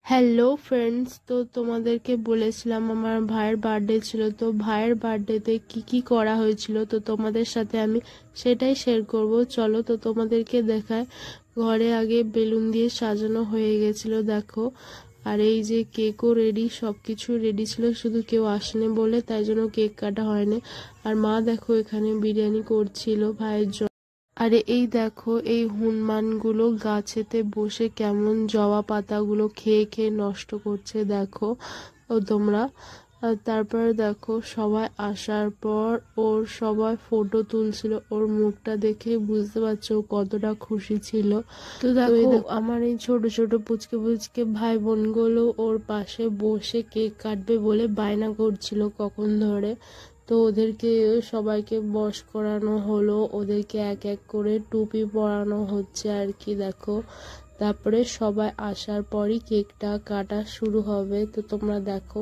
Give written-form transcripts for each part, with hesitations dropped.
Hello friends, তো তোমাদেরকে বলেছিলাম আমার ভাইয়ের বার্থডে ছিল। তো ভাইয়ের বার্থডেতে কি করা হয়েছিল তো তোমাদের সাথে আমি সেটাই শেয়ার করব। চলো তো তোমাদেরকে দেখায়। ঘরে আগে বেলুন দিয়ে সাজানো হয়ে গেছিল, দেখো। আর এই যে কেকও রেডি, সবকিছু রেডি ছিল, শুধু কেউ আসেনি বলে তাই জন্য কেক কাটা হয়নি। আর মা দেখো এখানে বিরিয়ানি করছিল ভাইয়ের জন্য। আরে এই দেখো, এই হনুমানগুলো গাছেতে বসে কেমন জবা পাতাগুলো খেয়ে খেয়ে নষ্ট করছে, দেখো ও তোমরা। আর তারপরে দেখো সবাই আসার পর ওর সবাই ফটো তুলছিল, ওর মুখটা দেখে বুঝতে পারছো ও কতটা খুশি ছিল। তো দেখো আমার এই ছোট ছোট পুচকে পুচকে ভাই বোনগুলো ওর পাশে বসে কেক কাটবে বলে বায়না করছিল কখন ধরে। তো ওদেরকে সবাইকে বশ করানো হলো, ওদেরকে এক এক করে টুপি পরানো হচ্ছে আর কি, দেখো। তারপরে সবাই আসার পরই কেকটা কাটা শুরু হবে, তো তোমরা দেখো।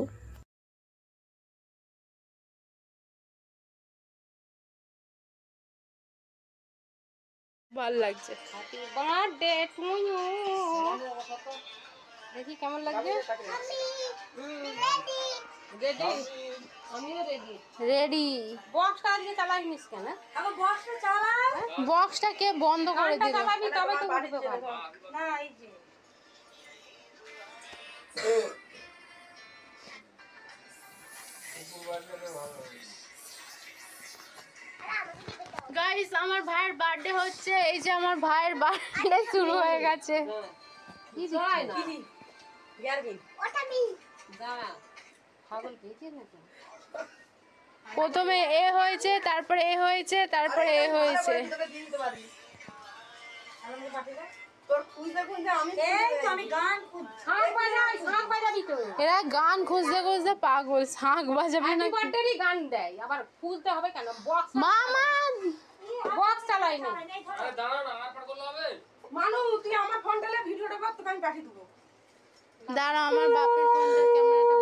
ভালো লাগছে। Happy birthday to you. দেখি কেমন লাগছে। রেডি, আমিও রেডি। রেডি। বক্সটা আজকে চালাইনিস কেন? আবার বক্সটা চালা। বক্সটা কে বন্ধ করে দিল? চালাবি তবে তো উঠবে গান। না এই যে গাইস, আমার ভাইয়ের বার্থডে হচ্ছে। এই যে আমার ভাইয়ের বার্থডে শুরু হয়ে গেছে। কি জয় না ইয়ারবিন ওটা মি দাঁড়া পাগল পেয়েছে না তো। প্রথমে এ হয়েছে, তারপরে এ হয়েছে, তারপরে এ হয়েছে। এরা গান খুঁজতে খুঁজতে পাগল, শাঁখ বাজাবে না। বার্থডেরই গান দেয়, আবার খুঁজতে হবে কেন? বক্স মামা বক্স চালাই না। আরে দাঁড়া না, আর পার করলে হবে। মানু তুই আমার ফোনটালে ভিডিওটা কর, তোকে আমি পাঠিয়ে দেবো। দাঁড়া, আমার বাপের ফোনটার ক্যামেরাটা